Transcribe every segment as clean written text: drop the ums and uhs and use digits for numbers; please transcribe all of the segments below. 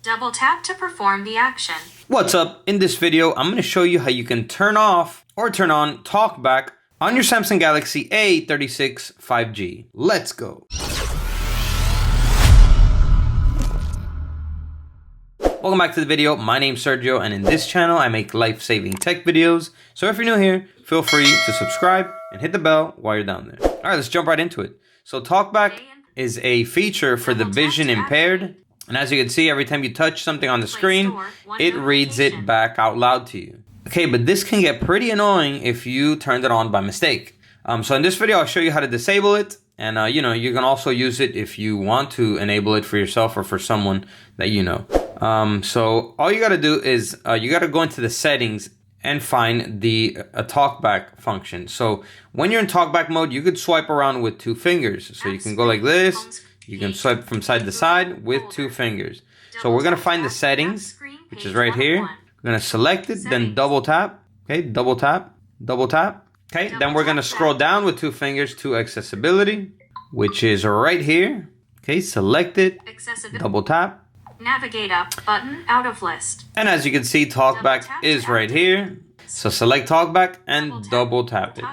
Double tap to perform the action. What's up? In this video, I'm going to show you how you can turn off or turn on TalkBack on your Samsung Galaxy A36 5G. Let's go. Welcome back to the video. My name's Sergio, and in this channel, I make life-saving tech videos. So if you're new here, feel free to subscribe and hit the bell while you're down there. All right, let's jump right into it. So TalkBack is a feature for the vision impaired. And as you can see, every time you touch something on the screen, it reads it back out loud to you. Okay, but this can get pretty annoying if you turned it on by mistake. So in this video, I'll show you how to disable it. And, you can also use it if you want to enable it for yourself or for someone that you know. So all you got to do is you got to go into the settings and find the TalkBack function. So when you're in TalkBack mode, you could swipe around with 2 fingers. So you can go like this. You can swipe from side to side with 2 fingers. So we're going to find the settings, which is right here. We're going to select it, then double tap. Okay, double tap, double tap. Okay, then we're going to scroll down with 2 fingers to accessibility, which is right here. Okay, select it, double tap. Navigate up button out of list. And as you can see, TalkBack is right here. So select TalkBack and double tap it.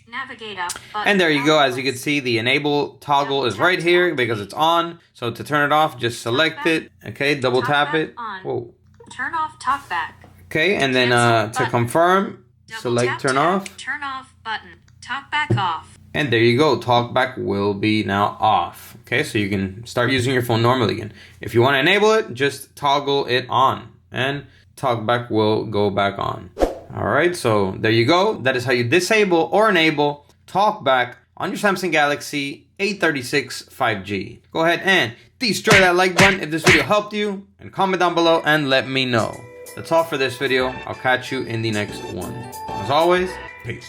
Navigate up and there you go. As you can see, the enable toggle is right here because it's on. So to turn it off, just select it. Okay, double tap it. Whoa. Turn off TalkBack. Okay, and then to confirm, select turn off. Turn off button. TalkBack off. And there you go. TalkBack will be now off. Okay, so you can start using your phone normally again. If you want to enable it, just toggle it on and TalkBack will go back on. All right, so there you go. That is how you disable or enable TalkBack on your Samsung Galaxy A36 5G. Go ahead and destroy that like button if this video helped you, and comment down below and let me know. That's all for this video. I'll catch you in the next one. As always, peace.